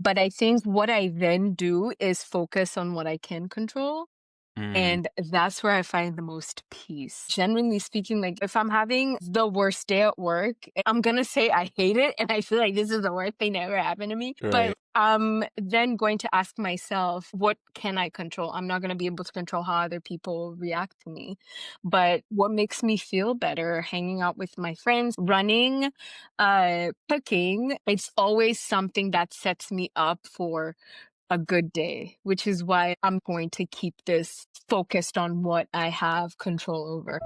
But I think what I then do is focus on what I can control. Mm, And that's where I find the most peace. Generally speaking, like if I'm having the worst day at work, I'm gonna say I hate it and I feel like this is the worst thing that ever happened to me. But right. I'm then going to ask myself, what can I control? I'm not gonna be able to control how other people react to me. But what makes me feel better, hanging out with my friends, running, cooking, it's always something that sets me up for a good day, which is why I'm going to keep this focused on what I have control over.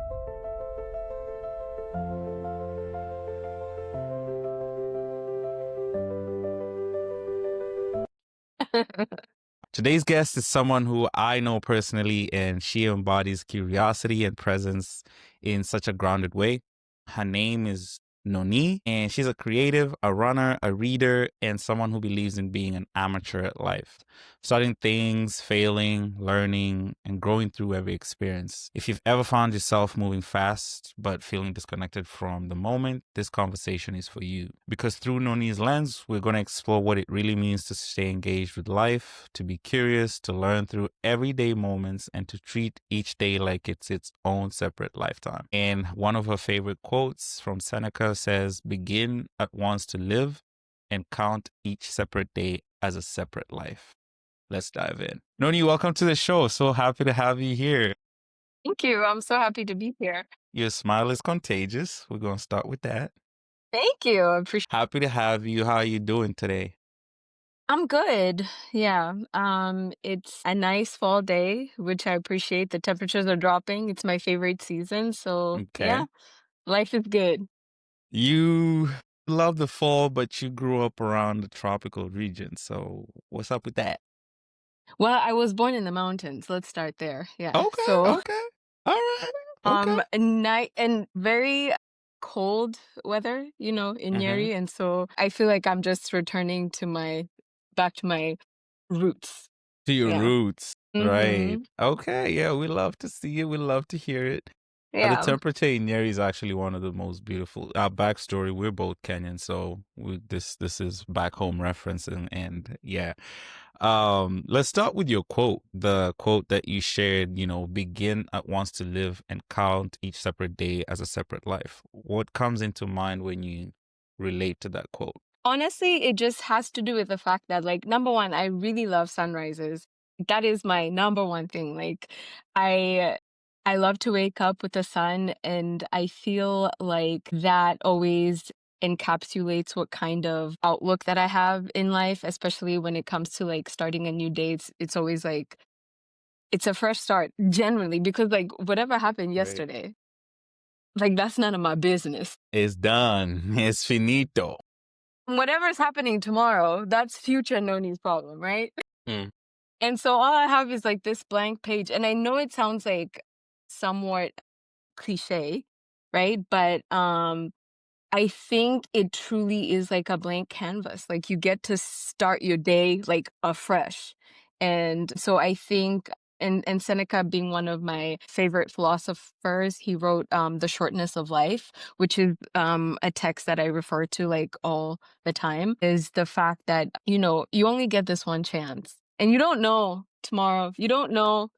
Today's guest is someone who I know personally, and she embodies curiosity and presence in such a grounded way. Her name is Noni, and she's a creative, a runner, a reader, and someone who believes in being an amateur at life, starting things, failing, learning, and growing through every experience. If you've ever found yourself moving fast but feeling disconnected from the moment, this conversation is for you. Because through Noni's lens, we're going to explore what it really means to stay engaged with life, to be curious, to learn through everyday moments, and to treat each day like it's its own separate lifetime. And one of her favorite quotes from Seneca says, "Begin at once to live and count each separate day as a separate life." Let's dive in. Noni, welcome to the show. So happy to have you here. Thank you. I'm so happy to be here. Your smile is contagious. We're going to start with that. Thank you. I appreciate. Happy to have you. How are you doing today? I'm good. Yeah. It's a nice fall day, which I appreciate. The temperatures are dropping. It's my favorite season. So yeah, Okay. life is good. You love the fall, but you grew up around the tropical region. So what's up with that? Well, I was born in the mountains. Let's start there. Yeah. Okay, So okay. All right. Okay. night and very cold weather, in Mm-hmm. Yeri. And so I feel like I'm just returning to my back to my roots. To your Yeah. roots. Right. Mm-hmm. Okay. Yeah, we love to see it. We love to hear it. The Yeah. temperature in Nyeri is actually one of the most beautiful. Our backstory: we're both Kenyan, so this is back home reference, and yeah. Let's start with your quote. The quote that you shared. Begin at once to live and count each separate day as a separate life. What comes into mind when you relate to that quote? Honestly, it just has to do with the fact that, like, number one, I really love sunrises. That is my number one thing. Like, I I love to wake up with the sun, and I feel like that always encapsulates what kind of outlook that I have in life, especially when it comes to like starting a new day. It's always like it's a fresh start, generally, because like whatever happened Right. yesterday, like that's none of my business. It's done. It's finito. Whatever's happening tomorrow, that's future Noni's problem, right? Mm. And so all I have is like this blank page. And I know it sounds like somewhat cliche, right? But I think it truly is like a blank canvas. Like you get to start your day like afresh. And so I think and Seneca being one of my favorite philosophers, he wrote The Shortness of Life, which is a text that I refer to like all the time, is the fact that, you only get this one chance. And you don't know tomorrow. You don't know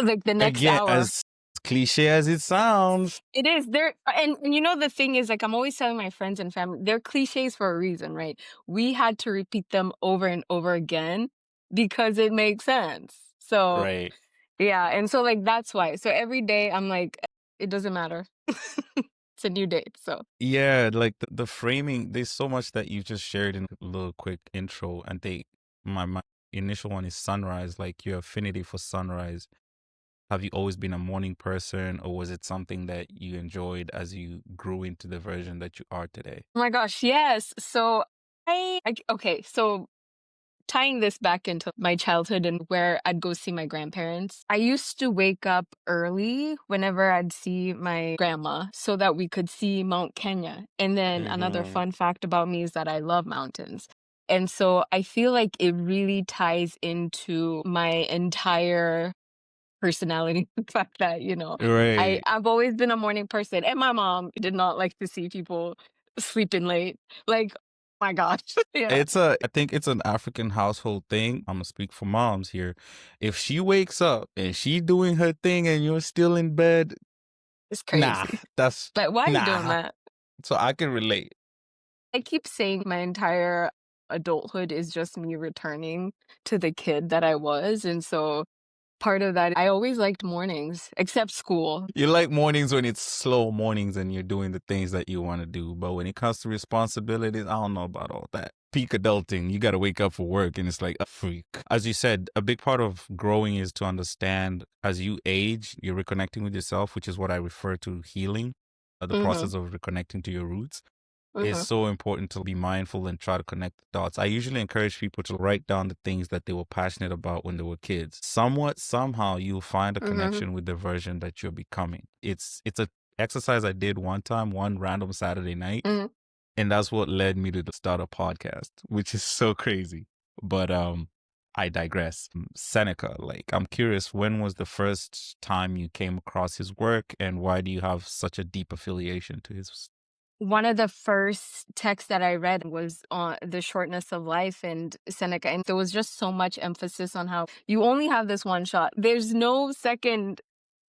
like the next Again, hour. as cliche as it sounds. It is there, and the thing is, like, I'm always telling my friends and family, they're cliches for a reason, right? We had to repeat them over and over again because it makes sense. So Right. yeah, and so like that's why. So every day I'm like, it doesn't matter. It's a new day. So Yeah, like the framing, there's so much that you just shared in a little quick intro. And my initial one is sunrise, like your affinity for sunrise. Have you always been a morning person, or was it something that you enjoyed as you grew into the version that you are today? oh my gosh, yes. So okay, so tying this back into my childhood and where I'd go see my grandparents, I used to wake up early whenever I'd see my grandma so that we could see Mount Kenya. And then another Mm-hmm. fun fact about me is that I love mountains. And so I feel like it really ties into my entire personality. The fact that, Right. I've always been a morning person. And my mom did not like to see people sleeping late. Like My gosh. Yeah. I think it's an African household thing. Imma speak for moms here. If she wakes up and she doing her thing and you're still in bed, It's nah, crazy. that's Like, why are you doing nah. that? So I can relate. I keep saying my entire adulthood is just me returning to the kid that I was, and so part of that I always liked mornings, except school. You like mornings when it's slow mornings and you're doing the things that you wanna do, but when it comes to responsibilities, I don't know about all that. Peak adulting, you gotta wake up for work and it's like a freak. As you said, a big part of growing is to understand as you age, you're reconnecting with yourself, which is what I refer to healing, the Mhm, process of reconnecting to your roots. It's mhm, so important to be mindful and try to connect the dots. I usually encourage people to write down the things that they were passionate about when they were kids. Somewhat, somehow, you'll find a mhm, connection with the version that you're becoming. It's a exercise I did one time, one random Saturday night, mhm. and that's what led me to start a podcast, which is so crazy. But I digress. Seneca, like I'm curious, when was the first time you came across his work, and why do you have such a deep affiliation to his? One of the first texts that I read was on the shortness of life and Seneca, and there was just so much emphasis on how you only have this one shot. There's no second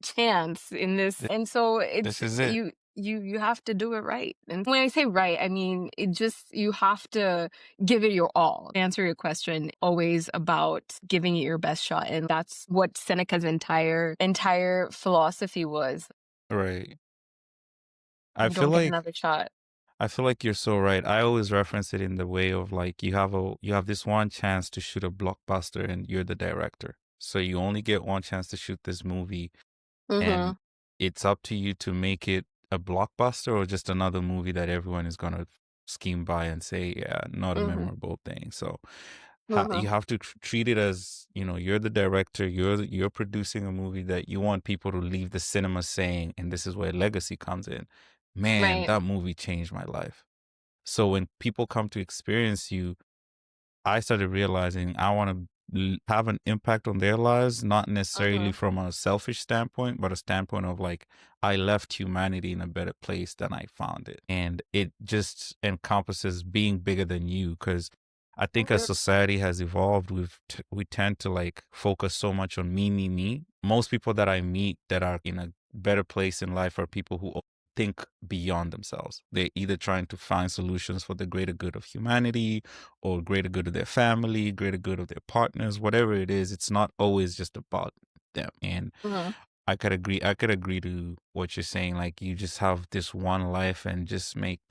chance in this, and so This it's is it. you have to do it right. And when I say right, I mean it just you have to give it your all. To answer your question, always about giving it your best shot, and that's what Seneca's entire philosophy was. Right. I You feel don't get like another shot. I feel like you're so right. I always reference it in the way of like you have this one chance to shoot a blockbuster and you're the director. So you only get one chance to shoot this movie and Mhm, it's up to you to make it a blockbuster or just another movie that everyone is going to scheme by and say, yeah, not a mhm, memorable thing. So mhm. you have to treat it as, you know, you're the director, you're producing a movie that you want people to leave the cinema saying, and this is where legacy comes in. Man, Right. that movie changed my life. So when people come to experience you, I started realizing I want to have an impact on their lives, not necessarily Mhm, from a selfish standpoint, but a standpoint of like, I left humanity in a better place than I found it. And it just encompasses being bigger than you. Cause I think as mhm, society has evolved, we tend to like focus so much on me, me, me. Most people that I meet that are in a better place in life are people who think beyond themselves. They're either trying to find solutions for the greater good of humanity or greater good of their family, greater good of their partners, whatever it is, it's not always just about them. And mhm. I could agree to what you're saying. Like you just have this one life and just make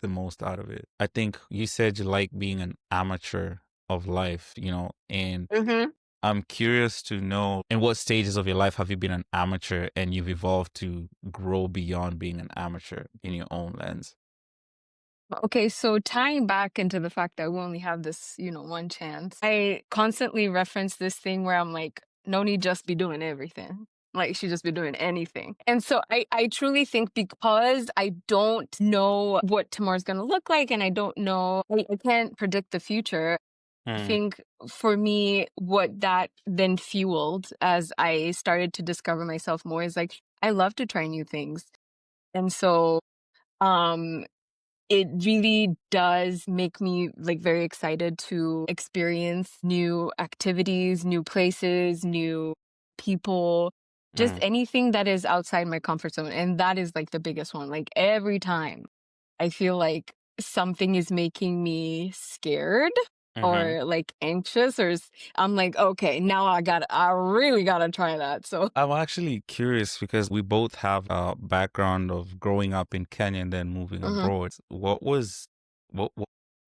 the most out of it. I think you said you like being an amateur of life, you know, and Mhm. I'm curious to know in what stages of your life have you been an amateur and you've evolved to grow beyond being an amateur in your own lens? Okay, so tying back into the fact that we only have this, one chance, I constantly reference this thing where I'm like, Noni just be doing everything. Like she just be doing anything. And so I truly think because I don't know what tomorrow's gonna look like and I don't know I can't predict the future. I Mm, think for me, what that then fueled as I started to discover myself more is like I love to try new things. And so um it really does make me like very excited to experience new activities, new places, new people, just mm, anything that is outside my comfort zone. And that is like the biggest one. Like every time I feel like something is making me scared mhm. or like anxious I'm like, okay, now I really gotta try that. So I'm actually curious because we both have a background of growing up in Kenya and then moving mhm. abroad. What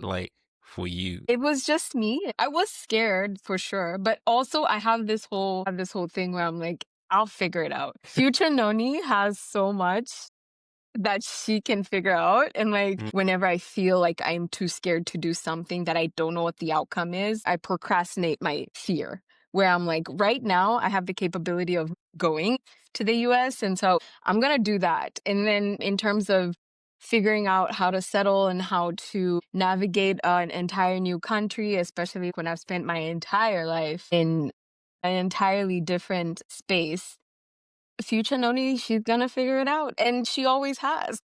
like for you? It was just me. I was scared for sure, but also I have this whole thing where I'm like, I'll figure it out. Future Noni has so much that she can figure out. And like Mm, whenever I feel like I'm too scared to do something that I don't know what the outcome is, I procrastinate my fear. Where I'm like, right now I have the capability of going to the US. And so I'm gonna do that. And then in terms of figuring out how to settle and how to navigate an entire new country, especially when I've spent my entire life in an entirely different space. Future Noni, she's gonna figure it out, and she always has.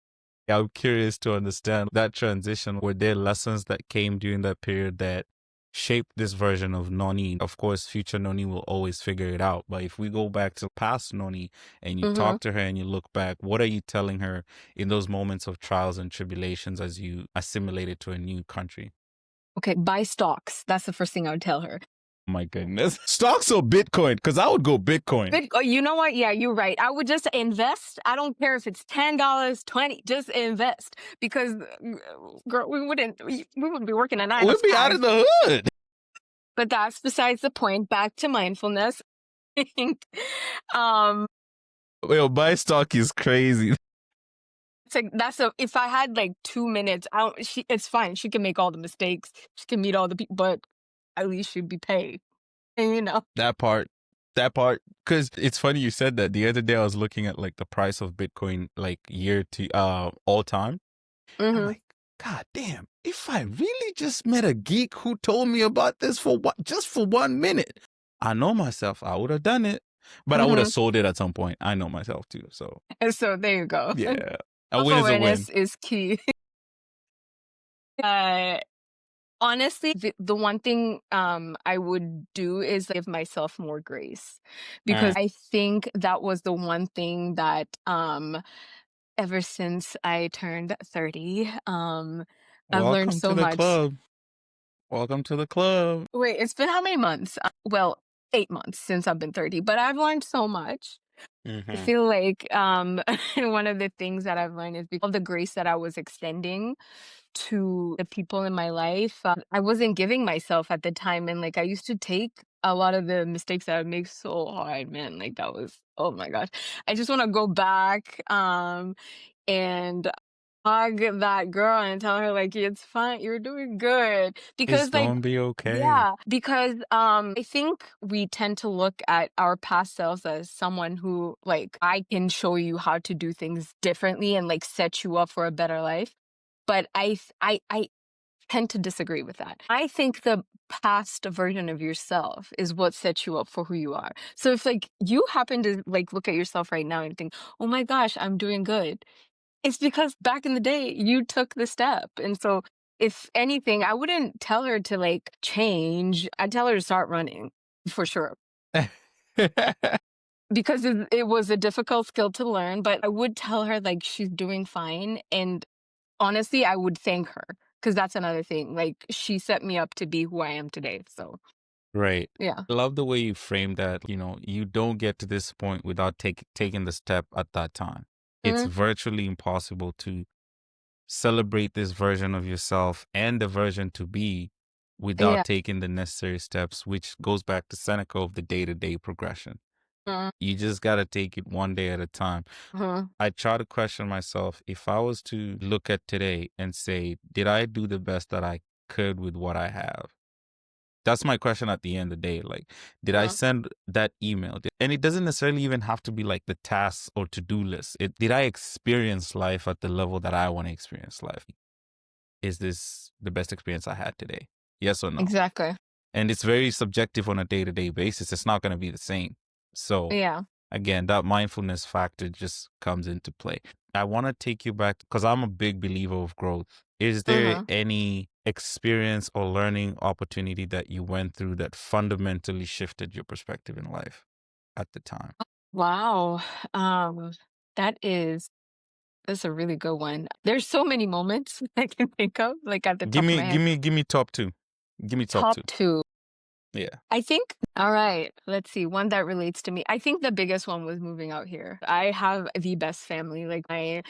I'm curious to understand that transition. Were there lessons that came during that period that shaped this version of Noni? Of course, future Noni will always figure it out. But if we go back to past Noni and you Mhm. talk to her and you look back, what are you telling her in those moments of trials and tribulations as you assimilate to a new country? Okay, buy stocks. That's the first thing I would tell her. My goodness. Stocks or Bitcoin? Because I would go Bitcoin. Oh, you know what? Yeah, you're right. I would just invest. I don't care if it's $10, 20, just invest because girl, we wouldn't be working a 9 to We'd be out 5. of the hood. But that's besides the point. Back to mindfulness. um Well, buy stock is crazy. it's like that's a if I had like 2 minutes, I don't she it's fine. She can make all the mistakes. She can meet all the people, but at least she'd be paid. And That part. That part. Because it's funny you said that. The other day I was looking at like the price of Bitcoin like year to all time. I'm hmm like, God damn, if I really just met a geek who told me about this for what just for 1 minute, I know myself, I would have done it. But I would have hmm sold it at some point. I know myself too. So And so there you go. yeah. A win is a win. Self-awareness is key. uh Honestly, the one thing I would do is give myself more grace because I think that was the one thing that ever since I turned 30, I've learned Welcome to so the much. club. Welcome to the club. Wait, it's been how many months? Well, 8 months since I've been 30, but I've learned so much. I Mm-hmm. feel like one of the things that I've learned is because of the grace that I was extending to the people in my life. I wasn't giving myself at the time, and like I used to take a lot of the mistakes that I make so hard, man. Like that was oh my gosh. I just want to go back and hug that girl and tell her like it's fine, you're doing good. It's Because like gonna be okay. yeah, because I think we tend to look at our past selves as someone who like I can show you how to do things differently and like set you up for a better life. But I tend to disagree with that. I think the past version of yourself is what sets you up for who you are. So if like you happen to like look at yourself right now and think, "Oh my gosh, I'm doing good." It's because back in the day you took the step. And so if anything, I wouldn't tell her to like change. I'd tell her to start running for sure. Because it was a difficult skill to learn, but I would tell her like she's doing fine. And honestly, I would thank her because that's another thing. Like she set me up to be who I am today. So Right. yeah. I love the way you frame that. You don't get to this point without taking the step at that time. It's Mhm. virtually impossible to celebrate this version of yourself and the version to be Yeah. without taking the necessary steps, which goes back to Seneca of the day-to-day progression. Mhm. You just got to take it one day at a time. Mhm. I try to question myself if I was to look at today and say, did I do the best that I could with what I have? That's my question at the end of the day. Like, did I Mhm. send that email? And it doesn't necessarily even have to be like the tasks or to-do list. Did I experience life at the level that I want to experience life? Is this the best experience I had today? Yes or no? Exactly. And it's very subjective on a day-to-day basis. It's not going to be the same. So Yeah. again, that mindfulness factor just comes into play. I want to take you back because I'm a big believer of growth. Is there Mhm. any experience or learning opportunity that you went through that fundamentally shifted your perspective in life at the time? Wow. Um, that is that's a really good one. There's so many moments I can think of, like at the Give top of me, my give head. me, give me top two. Give me top Top two. two. Yeah. I think, all right, let's see, one that relates to me. I think the biggest one was moving out here. I have the best family. Like my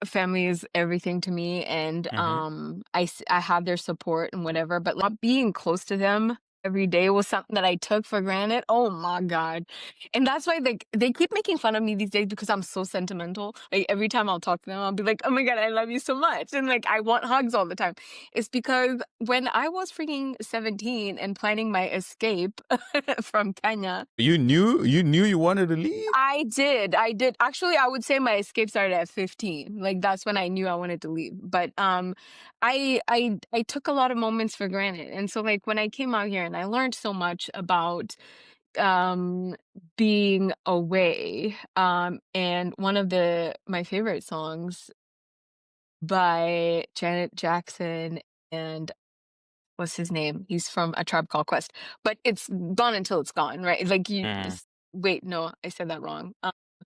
family is everything to me, and Mm-hmm. I have their support and whatever, but not being close to them every day was something that I took for granted. Oh my god. And that's why like they keep making fun of me these days because I'm so sentimental. Like every time I'll talk to them I'll be like, "Oh my god, I love you so much." And like I want hugs all the time. It's because when I was freaking 17 and planning my escape from Kenya, You knew you wanted to leave? I did. I did. Actually, I would say my escape started at 15. Like that's when I knew I wanted to leave. But I took a lot of moments for granted. And so like when I came out here and I learned so much about um being away. And one of the my favorite songs by Janet Jackson and what's his name? He's from A Tribe Called Quest. But it's gone until it's gone, right? Like Mm. wait, no, I said that wrong.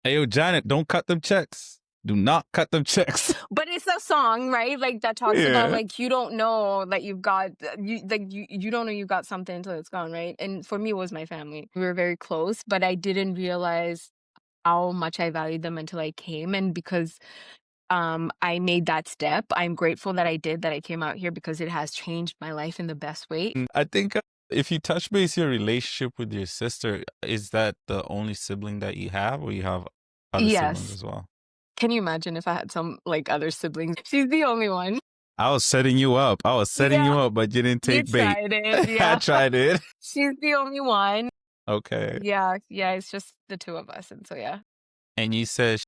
Hey, yo, Janet, don't cut them checks. Do not cut them checks. But it's a song, right? Like that talks about Yeah. like you don't know that you've got you don't know you got something until it's gone, right? And for me, it was my family. We were very close, but I didn't realize how much I valued them until I came. And because I made that step, I'm grateful that I did, that I came out here because it has changed my life in the best way. I think if you touch base your relationship with your sister, is that the only sibling that you have, or you have other siblings Yes. as well? Can you imagine if I had some like other siblings? She's the only one. I was setting you up. I was setting Yeah. you up, but you didn't You take bait. tried it. I Yeah. tried it. She's the only one. Okay. Yeah. Yeah. It's just the two of us. And so, yeah. And you said,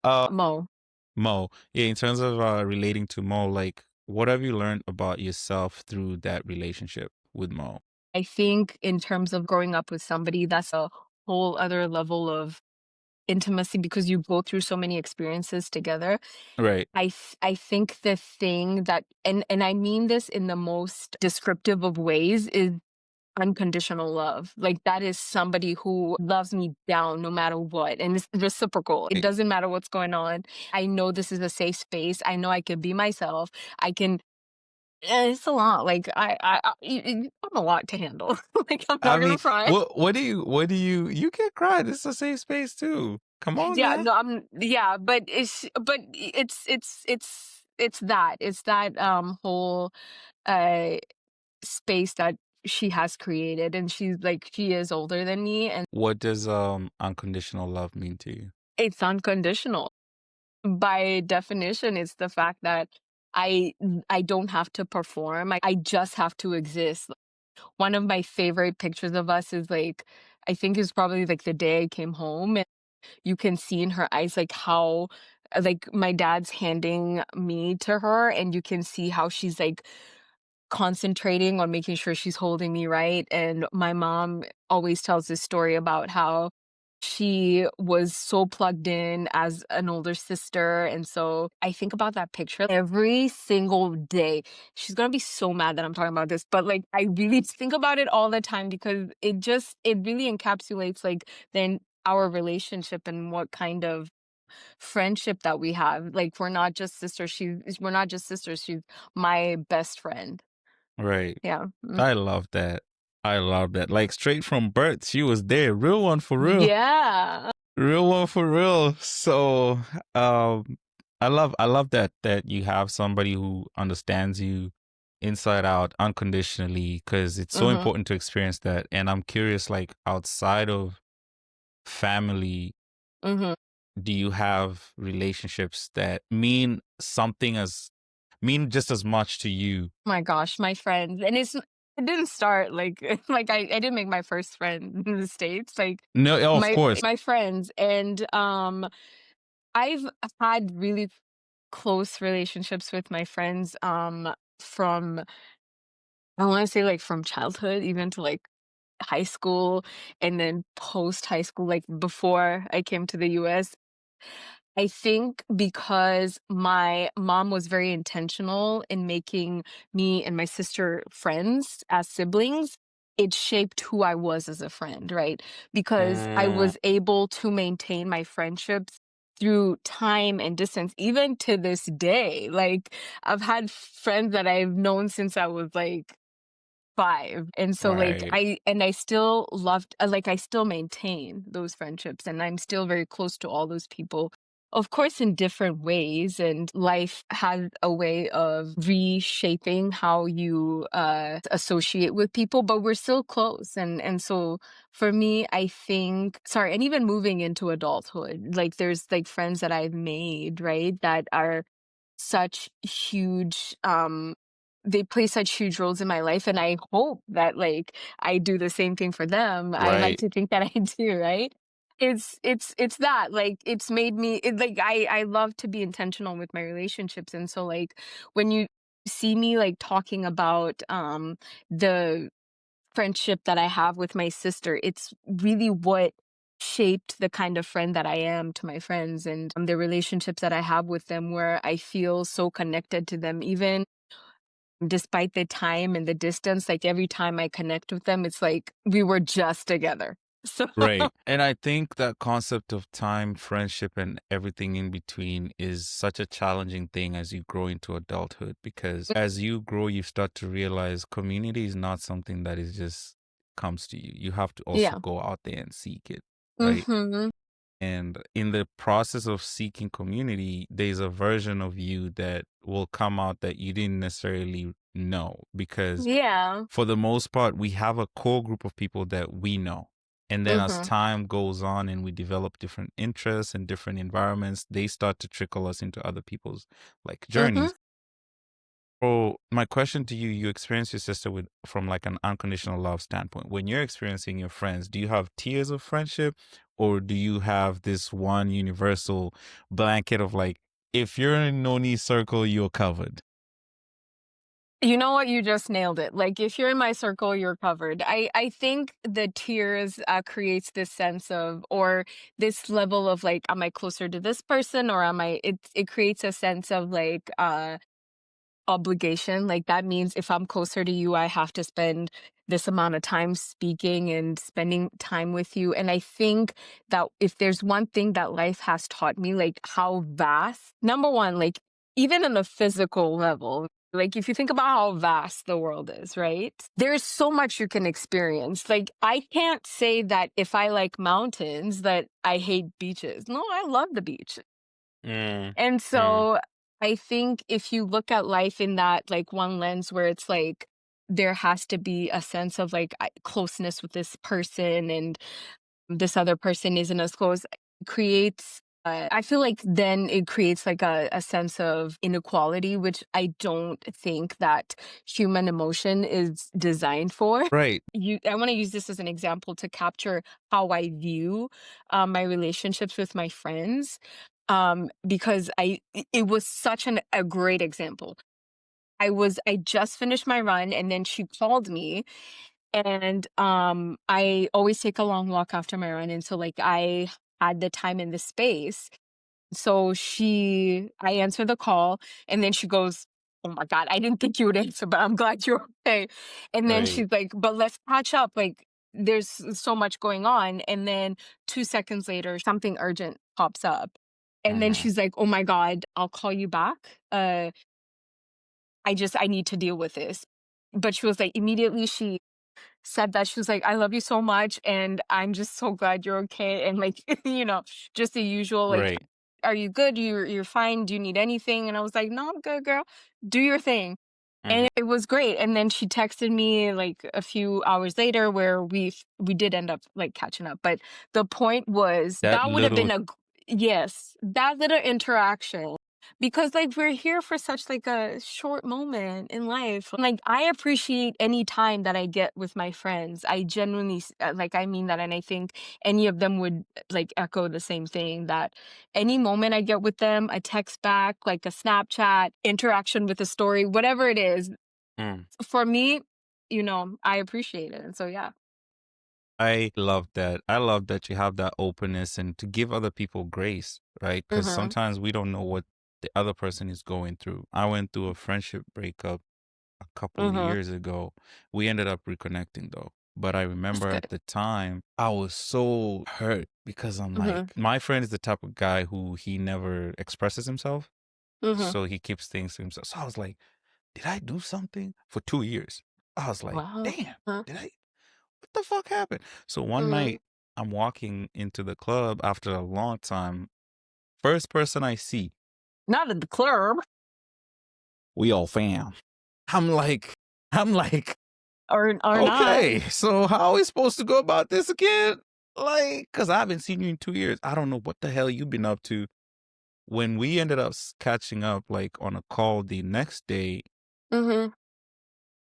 uh, Mo. Mo. Yeah, in terms of relating to Mo, like, what have you learned about yourself through that relationship with Mo? I think in terms of growing up with somebody, that's a whole other level of intimacy because you go through so many experiences together. Right. I think the thing that and I mean this in the most descriptive of ways is unconditional love. Like that is somebody who loves me down no matter what. And it's reciprocal. It doesn't matter what's going on. I know this is a safe space. I know I can be myself. I can it's a lot. Like I'm a lot to handle. Like I'm I not mean, gonna cry. you can cry. This is a safe space too. Come on Yeah, now. no, yeah, but it's that. It's that whole uh space that she has created, and she is older than me, and What does unconditional love mean to you? it's unconditional. By definition, it's the fact that I I don't have to perform. I just have to exist. One of my favorite pictures of us is like I think it's probably like the day I came home, and you can see in her eyes like how like my dad's handing me to her, and you can see how she's like concentrating on making sure she's holding me right. And my mom always tells this story about how she was so plugged in as an older sister. And so I think about that picture every single day. She's going to be so mad that I'm talking about this, but like I really think about it all the time because it really encapsulates like then our relationship and what kind of friendship that we have. Like we're not just sisters. She's my best friend. Right. Yeah. I love that. I love that. Like straight from birth, she was there. Real one for real. Yeah. Real one for real. So, um, I love that you have somebody who understands you inside out unconditionally, because it's so Mhm. important to experience that. And I'm curious, like outside of family, Mhm. do you have relationships that mean just as much to you? My gosh, my friends. And it didn't start like like I didn't make my first friend in the States. Like No, oh, of course. my friends and I've had really close relationships with my friends from I want to say like from childhood even to like high school and then post high school like before I came to the US. I think because my mom was very intentional in making me and my sister friends as siblings, it shaped who I was as a friend, right? Because I Mm, was able to maintain my friendships through time and distance, even to this day. Like, I've had friends that I've known since I was like 5. And so, like, right, I still loved like, I still maintain those friendships, and I'm still very close to all those people. Of course, in different ways, and life has a way of reshaping how you, associate with people, but we're still close, and so, for me, I think sorry, and even moving into adulthood, like, there's, like, friends that I've made, right, that are such huge, they play such huge roles in my life, and I hope that, like, I do the same thing for them. I like right. to think that I do, right? It's that, like, it's made me like, I love to be intentional with my relationships, and so, like, when you see me, like, talking about, the friendship that I have with my sister, it's really what shaped the kind of friend that I am to my friends and the relationships that I have with them where I feel so connected to them even despite the time and the distance. Like every time I connect with them, it's like we were just together. So Right. And I think that concept of time, friendship, and everything in between is such a challenging thing as you grow into adulthood because as you grow, you start to realize community is not something that is just comes to you. You have to also yeah. go out there and seek it. Right. Mhm. And in the process of seeking community, there's a version of you that will come out that you didn't necessarily know because Yeah. for the most part, we have a core group of people that we know. And then as Mhm. time goes on and we develop different interests and different environments, they start to trickle us into other people's like Mhm. journeys. So my question to you, you experience your sister with from like an unconditional love standpoint. When you're experiencing your friends, do you have tiers of friendship or do you have this one universal blanket of like, if you're in Noni's circle, you're covered? You know what? You just nailed it. Like if you're in my circle, you're covered. I think the tears creates this sense of or this level of like, am I closer to this person or am I? It creates a sense of like obligation. Like that means if I'm closer to you, I have to spend this amount of time speaking and spending time with you. And I think that if there's one thing that life has taught me, like how vast, number one, like even on a physical level, like if you think about how vast the world is, right? There's so much you can experience. Like I can't say that if I like mountains that I hate beaches. No, I love the beach. Mm, And mm. so I think if you look at life in that like one lens where it's like there has to be a sense of like closeness with this person and this other person isn't as close, creates I feel like then it creates like a sense of inequality, which I don't think that human emotion is designed for. Right. I want to use this as an example to capture how I view my relationships with my friends because it was such a great example. I just finished my run and then she called me and I always take a long walk after my run and so like I had the time and the space. So I answer the call and then she goes, "Oh my God, I didn't think you would answer, but I'm glad you're okay." And then Right. she's like, "But let's catch up. Like there's so much going on." And then 2 seconds later, something urgent pops up. And then Mhm. she's like, "Oh my God, I'll call you back. I need to deal with this." But she was like, immediately she said that she was like, "I love you so much, and I'm just so glad you're okay." And like, just the usual like, Right. "Are you good? You're fine. Do you need anything?" And I was like, "No, I'm good, girl. Do your thing." And Mhm. it was great. And then she texted me like a few hours later where we did end up like catching up. But the point was That that would have little been yes, that little interaction because like we're here for such like a short moment in life. Like I appreciate any time that I get with my friends. I genuinely like I mean that and I think any of them would like echo the same thing that any moment I get with them, a text back, like a Snapchat, interaction with a story, whatever it is, mm. for me, I appreciate it. And so yeah. I love that. I love that you have that openness and to give other people grace, right? Because Mhm. sometimes we don't know what the other person is going through. I went through a friendship breakup a couple of Mhm. years ago. We ended up reconnecting though. But I That's remember at good. the time, I was so hurt because I'm like, Mhm. my friend is the type of guy who he never expresses himself. Mhm. So he keeps things to himself. So I was like, did I do something for 2 years? I was like, Wow. damn, Huh. did I? What the fuck happened? So one Mhm. night I'm walking into the club after a long time. First person I see, Not at the club we all fam. I'm like, I'm like, or not. okay, so how are we supposed to go about this again? Like, cause I haven't seen you in 2 years. I don't know what the hell you've been up to. When we ended up catching up, like on a call the next day, Mhm.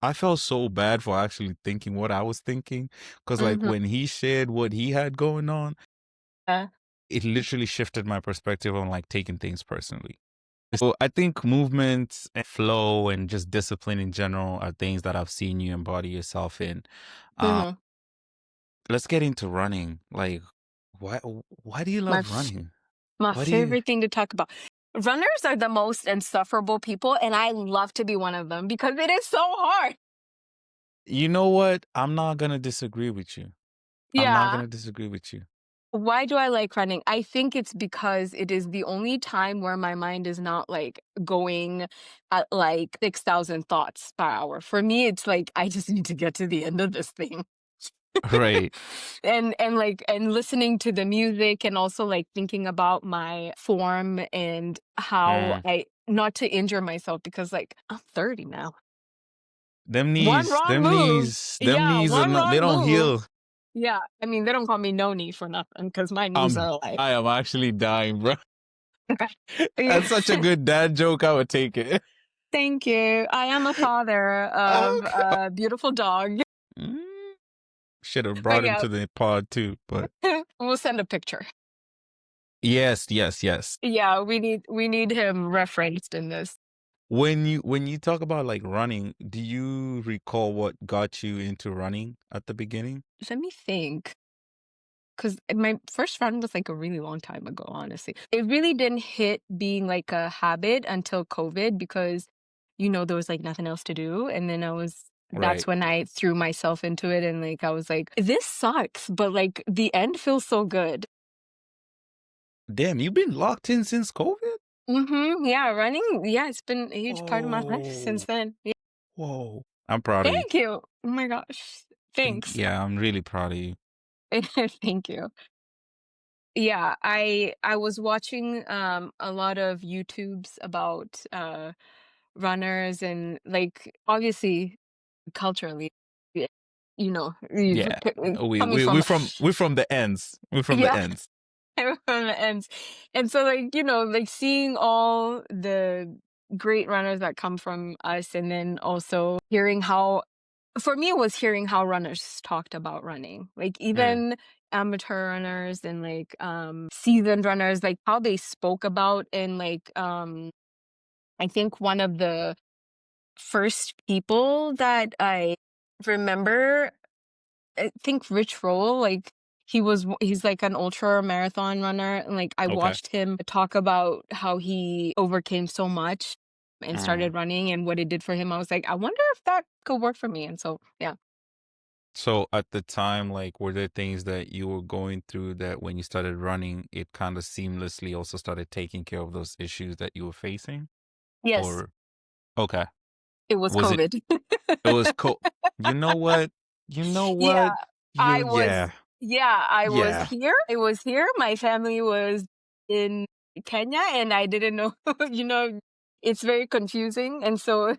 I felt so bad for actually thinking what I was thinking. Cause like Mhm. when he shared what he had going on, Yeah. it literally shifted my perspective on like taking things personally. So I think movement and flow and just discipline in general are things that I've seen you embody yourself in. Uh, Mhm. let's get into running. Like, Why do you My love f- running? my Why do you favorite thing to talk about. Runners are the most insufferable people, and I love to be one of them because it is so hard. You know what? I'm not gonna disagree with you. I'm not Yeah. gonna disagree with you. Why do I like running? I think it's because it is the only time where my mind is not like going at like 6,000 thoughts per hour. For me, it's like I just need to get to the end of this thing. Right. And like and listening to the music and also like thinking about my form and how Mm. I not to injure myself because like I'm 30 now. Them One knees, wrong them move. knees, them Yeah, knees are one not. They wrong don't move. heal. Yeah, I mean they don't call me Noni for nothing because my knees are like I am actually dying, bro. yeah. That's such a good dad joke. I would take it. Thank you. I am a father of Okay. a beautiful dog. Mm. Should have But brought him yeah, to the pod too, but we'll send a picture. yes, yes, yes. Yeah, we need him referenced in this. When you talk about like running, do you recall what got you into running at the beginning? Let me think. Because my first run was like a really long time ago, honestly. It really didn't hit being like a habit until COVID because, there was like nothing else to do. And then that's Right. when I threw myself into it. And like, I was like, this sucks, but like the end feels so good. Damn, you've been locked in since COVID? Yeah, running. Yeah, it's been a huge part of my life since Oh, then. Yeah. whoa. I'm proud of you. Thank you. Oh my gosh. Thanks. Yeah, I'm really proud of you. Thank you. Yeah, I was watching a lot of YouTubes about runners and like obviously culturally y- Yeah. We coming we from we're from the ends. We're from the yeah ends. from the ends. And so like like seeing all the great runners that come from us and then also hearing how for me, it was hearing how runners talked about running, like Mm, even amateur runners and like seasoned runners, like how they spoke about and like I think one of the first people that I remember, I think Rich Roll, like he's like an ultra marathon runner and like I okay. watched him talk about how he overcame so much and Mm. started running and what it did for him. I was like, I wonder if that could work for me. And so yeah. So at the time, like, were there things that you were going through that when you started running, it kind of seamlessly also started taking care of those issues that you were facing? Yes. Or okay, It was was it? COVID. It was cool. You know what? You know Yeah, what? I was Yeah, yeah, I was yeah. here. I was here. My family was in Kenya and I didn't know, it's very confusing. And so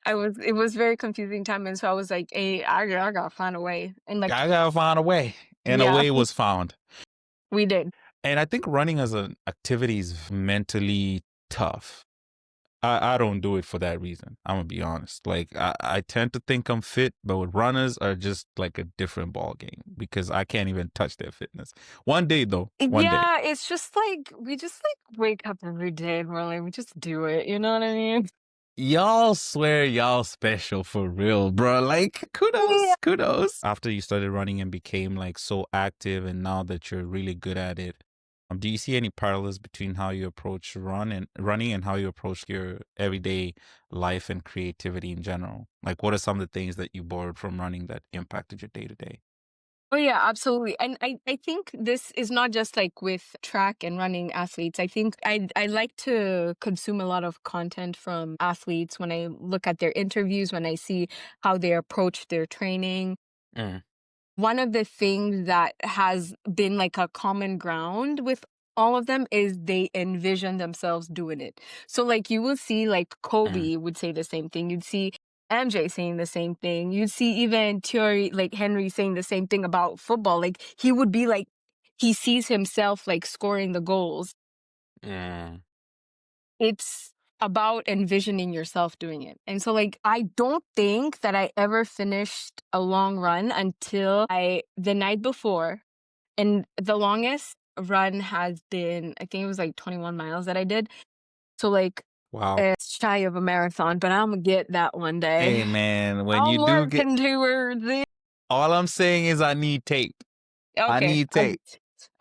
it was very confusing time. And so I was like, hey, I gotta find a way. And like, I gotta find a way, and a yeah, way was found. we did. And I think running as an activity is mentally tough. I don't do it for that reason. I'm gonna be honest. Like I tend to think I'm fit, but with runners are just like a different ball game because I can't even touch their fitness. One day though, one day. Yeah, it's just like we just like wake up every day and we're like, we just do it. You know what I mean? Y'all swear y'all special for real, bro. Like Yeah. kudos, kudos. After you started running and became like so active and now that you're really good at it, do you see any parallels between how you approach running and how you approach your everyday life and creativity in general? Like what are some of the things that you borrowed from running that impacted your day to day? Oh yeah, absolutely. And I think this is not just like with track and running athletes. I think I like to consume a lot of content from athletes when I look at their interviews, when I see how they approach their training. Mm, One of the things that has been like a common ground with all of them is they envision themselves doing it. So like you will see like mm, Kobe would say the same thing. You'd see MJ saying the same thing. You'd see even Thierry like Henry saying the same thing about football. Like he would be like he sees himself like scoring the goals. mm, It's about envisioning yourself doing it. And so like I don't think that I ever finished a long run until I the night before. And the longest run has been I think it was like 21 miles that I did. So like wow. it's shy of a marathon, but I'm gonna get that one day. Hey man, when you I'm do get, working towards it. all I'm saying is I need tape. I Okay. need tape.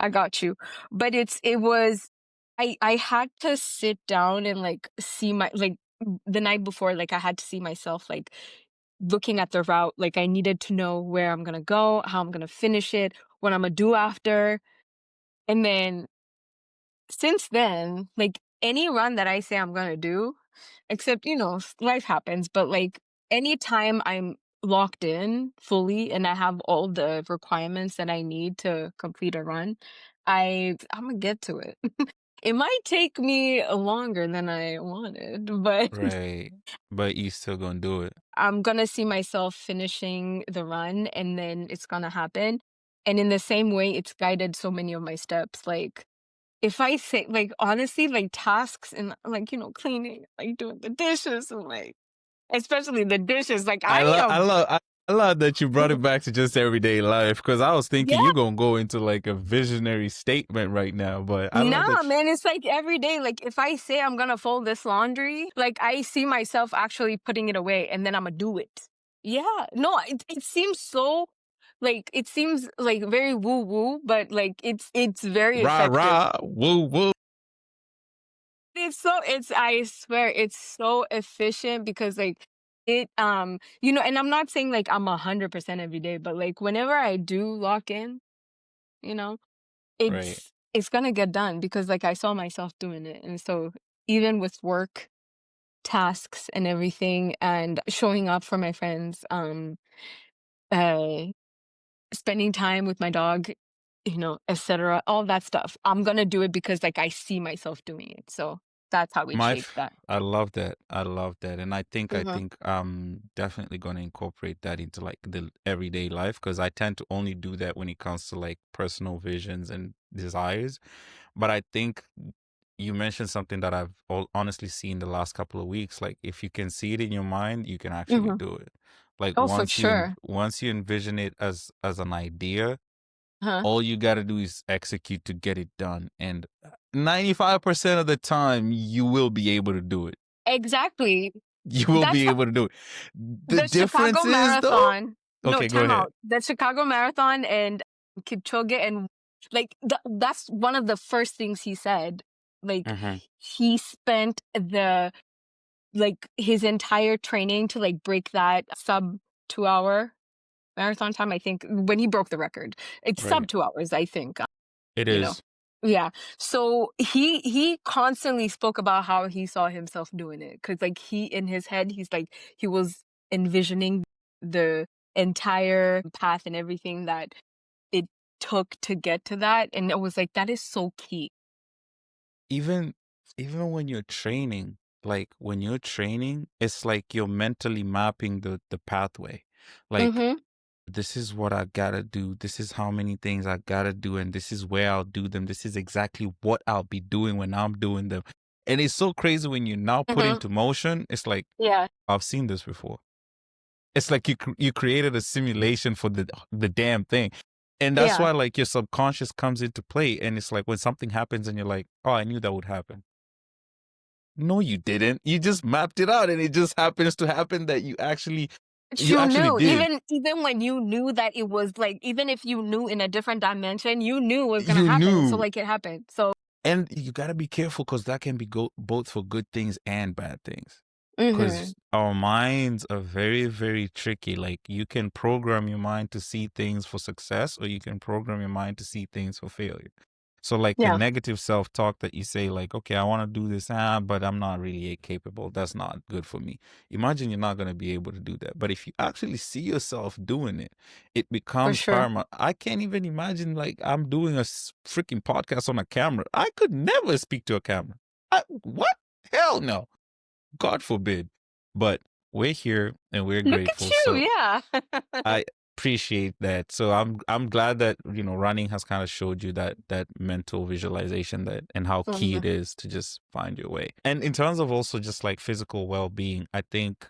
I got you. But it was I had to sit down and like see my like the night before, like I had to see myself like looking at the route. Like I needed to know where I'm gonna go, how I'm gonna finish it, what I'm gonna do after. And then since then, like any run that I say I'm gonna do, except, life happens, but like anytime I'm locked in fully and I have all the requirements that I need to complete a run, I'm gonna get to it. It might take me longer than I wanted, but Right. But you still gonna do it. I'm gonna see myself finishing the run and then it's gonna happen. And in the same way, it's guided so many of my steps. Like if I say like honestly, like tasks and like, cleaning, like doing the dishes and like especially the dishes, like I I love, I am love, I love that you brought it back to just everyday life because I was thinking yeah. you're gonna go into like a visionary statement right now. But I love Nah, that. man, it's like every day. Like if I say I'm gonna fold this laundry, like I see myself actually putting it away and then I'm gonna do it. Yeah. No, it seems so like it seems like very woo woo, but like it's very Rah effective. rah, woo woo. It's I swear it's so efficient because like and I'm not saying like I'm 100% every day, but like whenever I do lock in, you know, Right. it's gonna get done because like I saw myself doing it. And so even with work tasks and everything and showing up for my friends, uh spending time with my dog, etc. All that stuff. I'm gonna do it because like I see myself doing it. So that's how it shaped that. I love that. I love that. And I Mhm. think I'm definitely gonna incorporate that into like the everyday life because I tend to only do that when it comes to like personal visions and desires. But I think you mentioned something that I've honestly seen the last couple of weeks. Like if you can see it in your mind, you can actually Mhm. do it. Like Oh, for sure. once you envision it as an idea, Huh? all you got to do is execute to get it done. And 95% of the time, you will be able to do it. Exactly. You will That's be able to do it. The the Chicago difference is, though, Marathon. No, okay, go time ahead. out. The Chicago Marathon and Kipchoge and like that's one of the first things he said. Like Hmm. he spent the like his entire training to like break that sub 2 hour marathon time. I think when he broke the record, it's sub Right. 2 hours. I think It you know. is. Yeah. So he constantly spoke about how he saw himself doing it cuz like he in his head he's like he was envisioning the entire path and everything that it took to get to that and it was like that is so key. Even even when you're training, like when you're training, it's like you're mentally mapping the pathway. Like Mhm. this is what I gotta do. This is how many things I gotta do, and this is where I'll do them. This is exactly what I'll be doing when I'm doing them. And it's so crazy when you now put Mhm. into motion. It's like Yeah. I've seen this before. It's like you created a simulation for the damn thing, and that's Yeah. why like your subconscious comes into play. And it's like when something happens, and you're like, oh, I knew that would happen. No, you didn't. You just mapped it out, and it just happens to happen that But you you actually knew, did. even when you knew that it was like, even if you knew in a different dimension, you knew it was gonna You happen. So knew. like it happened. So And you gotta be careful because that can be both for good things and bad things. mhm. Because our minds are very, very tricky. Like you can program your mind to see things for success, or you can program your mind to see things for failure. So like the Yeah, negative self-talk that you say, like, okay, I want to do this, but I'm not really capable. That's not good for me. Imagine you're not gonna be able to do that. But if you actually see yourself doing it, it for becomes sure. paramount. I can't even imagine like I'm doing a freaking podcast on a camera. I could never speak to a camera. What? Hell no. God forbid. But we're here and we're Look at grateful. you, So yeah. I appreciate that. So I'm glad that running has kind of showed you that mental visualization that and how key Mhm. it is to just find your way. And in terms of also just like physical well-being, I think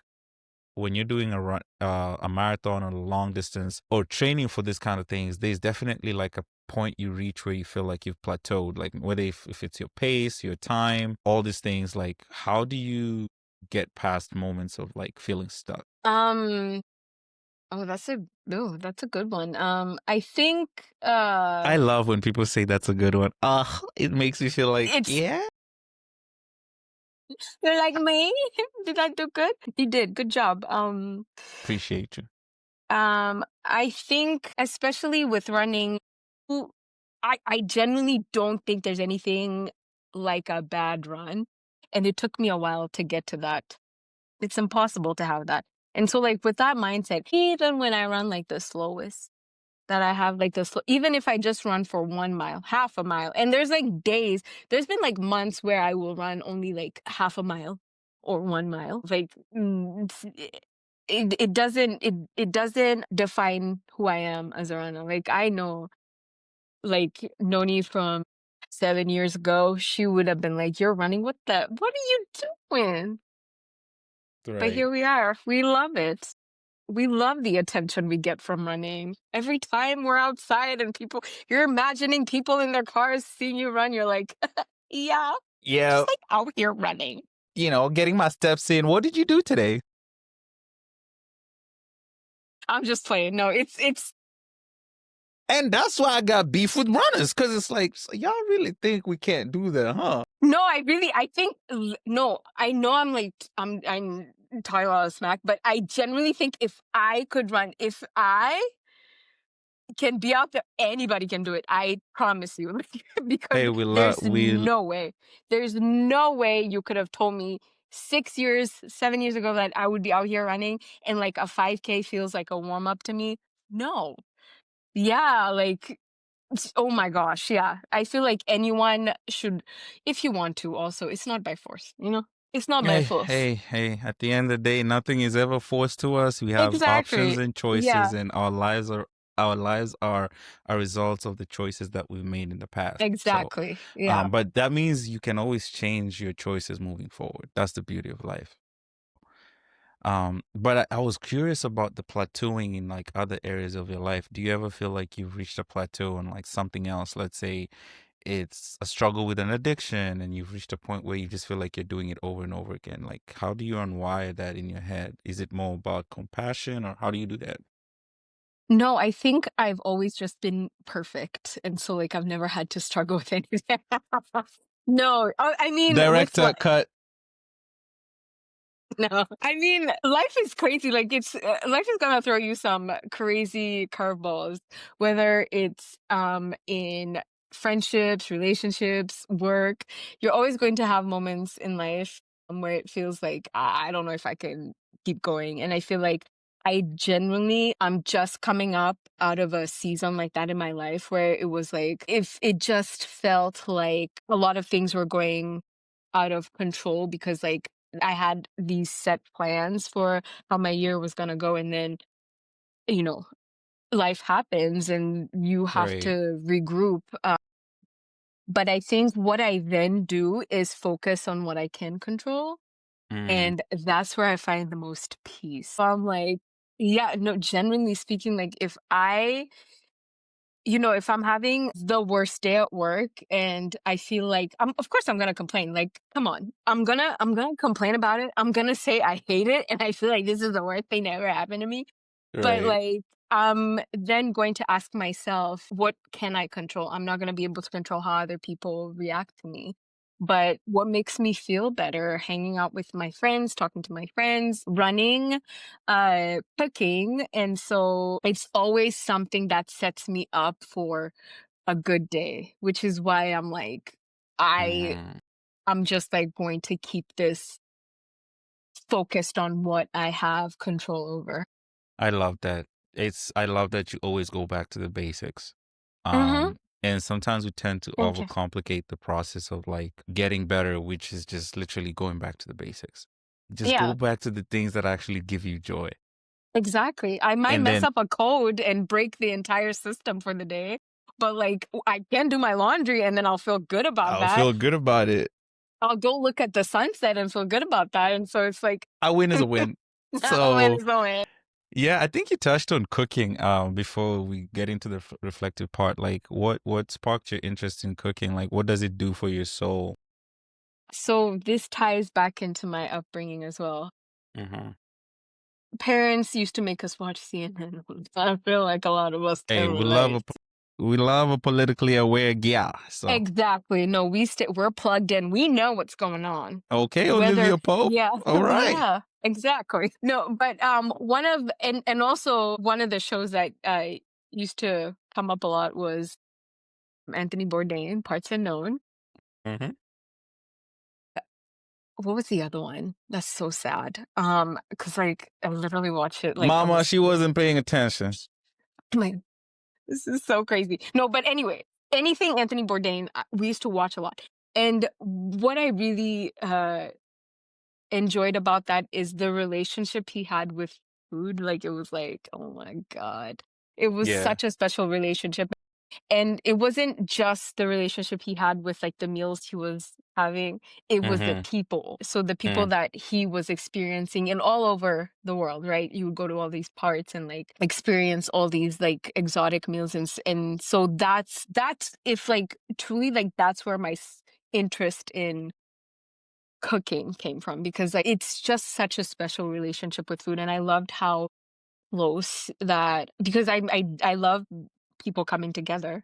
when you're doing a run, a marathon or a long distance or training for this kind of things, there's definitely like a point you reach where you feel like you've plateaued, like whether if it's your pace, your time, all these things. Like, how do you get past moments of like feeling stuck? Um, Oh, that's a good one. I think I love when people say that's a good one. It makes me feel like, it's yeah, you're like me. Did I do good? You did. Good job. appreciate you. I think especially with running, w- I genuinely don't think there's anything like a bad run. And it took me a while to get to that. It's impossible to have that. And so like with that mindset, even when I run like the slowest, that I have like this, even if I just run for 1 mile, half a mile, and there's like days, there's been like months where I will run only like half a mile or 1 mile. Like it doesn't define who I am as a runner. Like I know, like Noni from 7 years ago, she would have been like, "You're running. What are you doing?" But Right. here we are. We love it. We love the attention we get from running. Every time we're outside and you're imagining people in their cars seeing you run, you're like, yeah, Yeah, just like out here running. getting my steps in. What did you do today? I'm just playing. No, it's And that's why I got beef with runners, because it's like, so y'all really think we can't do that, huh? no, I think no, I know I'm talking a lot of smack, but I genuinely think if I could run, if I can be out there, anybody can do it. I promise you. Because Hey, there's no way you could have told me 6 years, 7 years ago that I would be out here running and like a 5K feels like a warm up to me. No. Yeah, like oh my gosh, yeah. I feel like anyone should, if you want to also, it's not by force, you know? It's not by hey, force. hey, hey, at the end of the day, nothing is ever forced to us. We have options Exactly. and choices, Yeah, and our lives are a result of the choices that we've made in the past. So, exactly. Yeah. but that means you can always change your choices moving forward. That's the beauty of life. But I was curious about the plateauing in like other areas of your life. Do you ever feel like you've reached a plateau on like something else? Let's say it's a struggle with an addiction and you've reached a point where you just feel like you're doing it over and over again. Like, how do you unwire that in your head? Is it more about compassion, or how do you do that? No, I think I've always just been perfect, and so, like, I've never had to struggle with anything. No, I mean, with Director what cut. no, I mean, life is crazy. Like life is gonna throw you some crazy curveballs, whether it's in friendships, relationships, work. You're always going to have moments in life where it feels like I don't know if I can keep going, and I feel like I'm just coming up out of a season like that in my life where it was like if it just felt like a lot of things were going out of control because like I had these set plans for how my year was gonna go, and then, you know, life happens and you have Right. to regroup. But I think what I then do is focus on what I can control, Mm, and that's where I find the most peace. So I'm like, yeah, no, genuinely speaking, like if I'm having the worst day at work and I feel like of course I'm gonna complain. Like, come on. I'm gonna complain about it. I'm gonna say I hate it and I feel like this is the worst thing that ever happened to me. But right. like I'm then going to ask myself, what can I control? I'm not gonna be able to control how other people react to me. But what makes me feel better, hanging out with my friends, talking to my friends, running, cooking. And so it's always something that sets me up for a good day, which is why I Mm. I'm just like going to keep this focused on what I have control over. I love that. I love that you always go back to the basics. Mhm. And sometimes we tend to Thank you. overcomplicate the process of like getting better, which is just literally going back to the basics. Just go Yeah, back to the things that actually give you joy. exactly. I might And mess then up a code and break the entire system for the day, but like I can do my laundry and then I'll feel good about I'll that. feel good about it. I'll go look at the sunset and feel good about that. And so it's like A win is a win. a win So is a win. yeah, I think you touched on cooking before we get into the reflective part. Like what sparked your interest in cooking? Like what does it do for your soul? So this ties back into my upbringing as well. Hmm. parents used to make us watch CNN. I feel like a lot of us Hey, can relate. we love a politically aware guy. So Exactly. No, we're plugged in. We know what's going on. okay, Whether Olivia Pope. yeah, All right. yeah, exactly. No, but one of and also one of the shows that used to come up a lot was Anthony Bourdain, Parts Unknown. Hmm. What was the other one? That's so sad. Because like I literally watched it like Mama, almost she wasn't paying attention. like this is so crazy. No, but anyway, anything Anthony Bourdain, we used to watch a lot. And what I really enjoyed about that is the relationship he had with food. Like it was like, oh my God. It was Yeah. such a special relationship. And it wasn't just the relationship he had with like the meals he was having, it was the Hmm. people. So the people that he was experiencing and all over the world, right? You would go to all these parts and like experience all these like exotic meals and so that's if like truly like that's where my interest in cooking came from because like it's just such a special relationship with food and I loved how close that because I love people coming together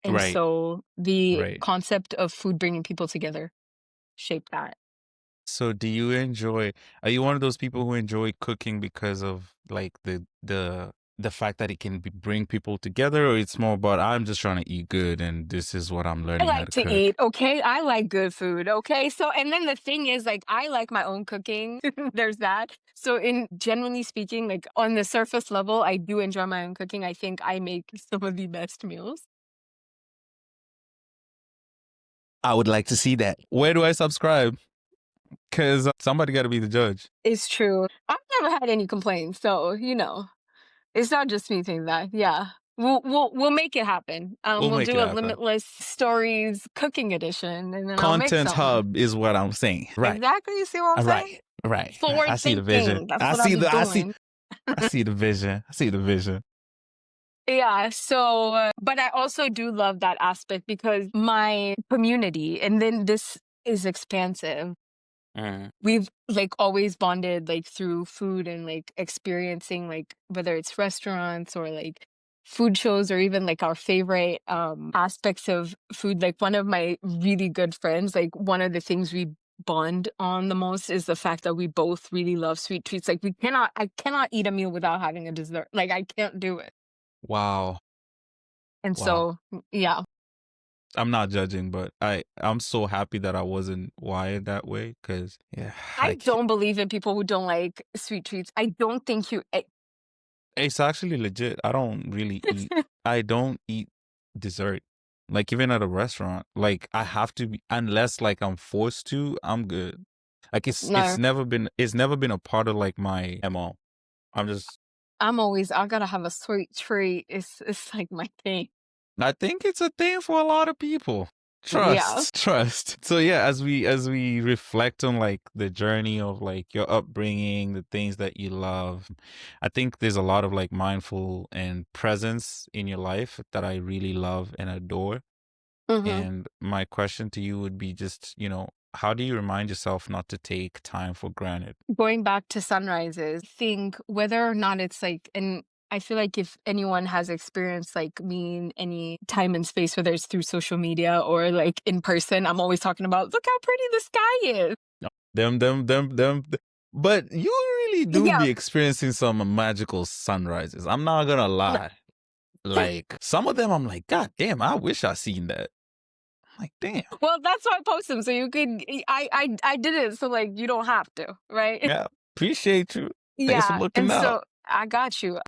and Right. so the Right. concept of food bringing people together shaped that. So do you enjoy, are you one of those people who enjoy cooking because of like the fact that it can bring people together, or it's more about I'm just trying to eat good and this is what I'm I learning how like to to cook? eat, okay? I like good food, okay? So and then the thing is like I like my own cooking. There's that. So in generally speaking, like on the surface level, I do enjoy my own cooking. I think I make some of the best meals. I would like to see that. Where do I subscribe? Because somebody got to be the judge. It's true. I've never had any complaints, so it's not just me saying that. Yeah. We'll make it happen. We'll We'll make do it a happen. limitless stories cooking edition and then I'll make Content something. hub is what I'm saying. Right. Exactly, you see what I'm saying? Right. Right. I Forward see the vision. thinking. That's what I'll be doing. I see the vision. I see the vision. Yeah, so but I also do love that aspect because my community and then this is expansive. Mm. We've like always bonded like through food and like experiencing like whether it's restaurants or like food shows or even like our favorite aspects of food. Like one of my really good friends, like one of the things we bond on the most is the fact that we both really love sweet treats. Like I cannot eat a meal without having a dessert. Like I can't do it. Wow. And Wow. so yeah. I'm not judging, but I'm so happy that I wasn't wired that way because yeah, I don't believe in people who don't like sweet treats. I don't think it's actually legit. I don't really eat. I don't eat dessert. Like even at a restaurant, like I have to be unless like I'm forced to. I'm good. Like no. it's never been a part of like my MO. I'm just I gotta have a sweet treat. It's like my thing. I think it's a thing for a lot of people. Yeah. Trust. So yeah, as we reflect on like the journey of like your upbringing, the things that you love, I think there's a lot of like mindful and presence in your life that I really love and adore. Hmm. And my question to you would be just, how do you remind yourself not to take time for granted? Going back to sunrises, think whether or not it's like, and I feel like if anyone has experienced like me in any time and space, whether it's through social media or like in person, I'm always talking about, look how pretty the sky is. No. But you really do Yeah. be experiencing some magical sunrises. I'm not gonna lie. Like some of them, I'm like, God damn, I wish I seen that. I'm like, damn. Well, that's why I post them. So you could, I did it. So like, you don't have to, right? Yeah, appreciate you. Thanks for Yeah. looking And out. so I got you.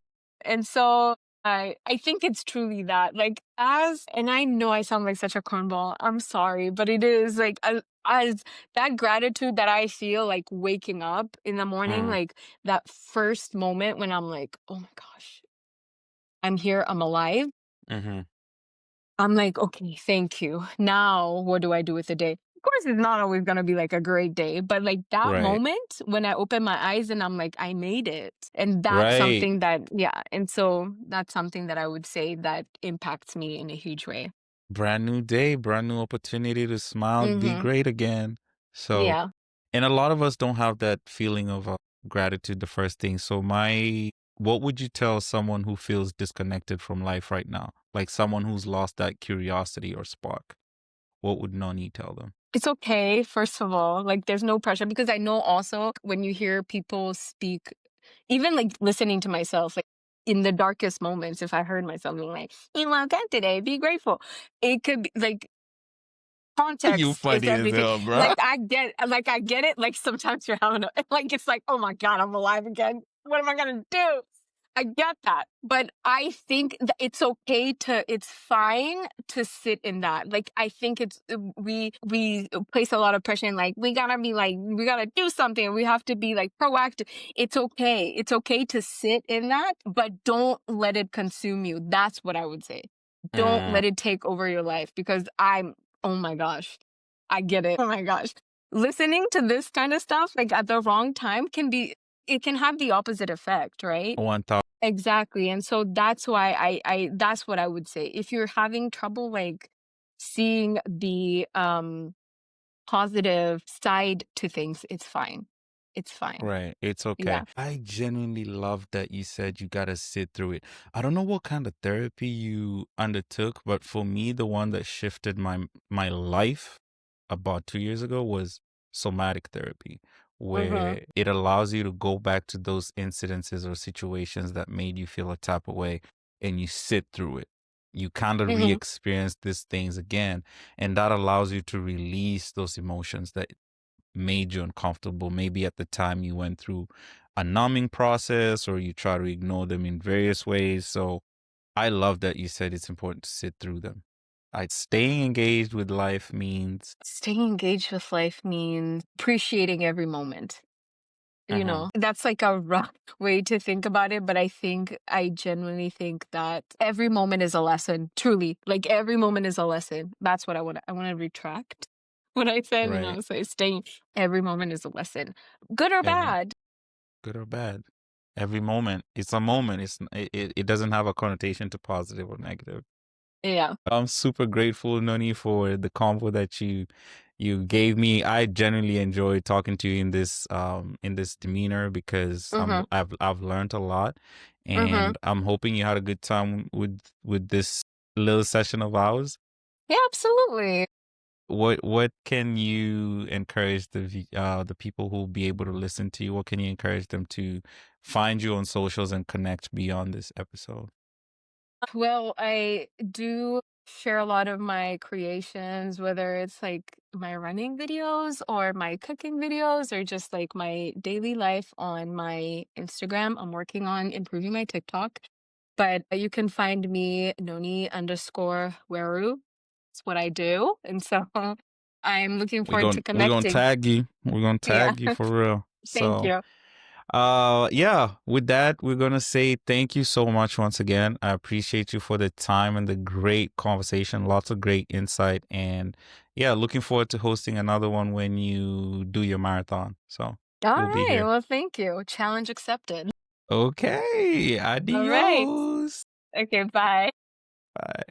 And so I think it's truly that like and I know I sound like such a cornball. I'm sorry, but it is like as that gratitude that I feel like waking up in the morning, Mm, like that first moment when I'm like, oh my gosh, I'm here, I'm alive. mm-hmm. I'm like, okay, thank you. Now what do I do with the day? Of course, it's not always gonna be like a great day, but like that Right, moment when I open my eyes and I'm like, I made it. And that's right. something that, yeah. And so that's something that I would say that impacts me in a huge way. Brand new day, brand new opportunity to smile, be Mm-hmm. great again. So, Yeah. and a lot of us don't have that feeling of gratitude the first thing. So what would you tell someone who feels disconnected from life right now? Like someone who's lost that curiosity or spark. What would Noni tell them? It's okay, first of all, like, there's no pressure because I know also when you hear people speak, even, like, listening to myself, like, in the darkest moments, if I heard myself being like, "You woke up today, be grateful." It could be like, You context is funny as everything. hell, bro. Like, I get it, like, sometimes you're having a like, it's like, "Oh my god, I'm alive again. What am I gonna do?" I get that, but I think that it's fine to sit in that. Like, I think we place a lot of pressure in, like, we gotta do something, we have to be, like, proactive. It's okay. It's okay to sit in that, but don't let it consume you. That's what I would say. Don't Mm, let it take over your life because oh my gosh, I get it. Oh my gosh. Listening to this kind of stuff, like, at the wrong time it can have the opposite effect, right? 1000. Exactly, and so that's why that's what I would say. If you're having trouble, like, seeing the, positive side to things, it's fine. It's fine. Right. It's okay. Yeah. I genuinely love that you said you gotta sit through it. I don't know what kind of therapy you undertook, but for me, the one that shifted my life about 2 years ago was somatic therapy, Mhm. where it allows you to go back to those incidences or situations that made you feel a type of way and you sit through it. You kind of Mhm. re-experience these things again, and that allows you to release those emotions that made you uncomfortable. Maybe at the time you went through a numbing process or you try to ignore them in various ways. So I love that you said it's important to sit through them. Staying engaged with life means, Staying engaged with life means appreciating every moment. uh-huh, That's like a rough way to think about it, but I genuinely think that every moment is a lesson, truly. Like, every moment is a lesson. That's what I want to retract what I said, right? so staying every moment is a lesson. Good or Every bad. good or bad. Every moment. It's a moment. It doesn't have a connotation to positive or negative. Yeah. I'm super grateful, Noni, for the convo that you gave me. I genuinely enjoyed talking to you in this demeanor because Mhm. I've learned a lot, Mhm. and I'm hoping you had a good time with this little session of ours. Yeah, absolutely. What can you encourage the people who will be able to listen to you? What can you encourage them to find you on socials and connect beyond this episode? Well, I do share a lot of my creations, whether it's like my running videos or my cooking videos or just like my daily life on my Instagram. I'm working on improving my TikTok, but you can find me Noni underscore Weru. It's what I do. And so I'm looking forward to We're gonna connecting. tag you. We're gonna Yeah. tag you for real. Thank So you. yeah, with that, we're gonna say thank you so much once again. I appreciate you for the time and the great conversation, lots of great insight, and yeah, looking forward to hosting another one when you do your marathon. So All we'll be right. here. Well, thank you. Challenge accepted. Okay, All right. adios. Okay. Bye. Bye.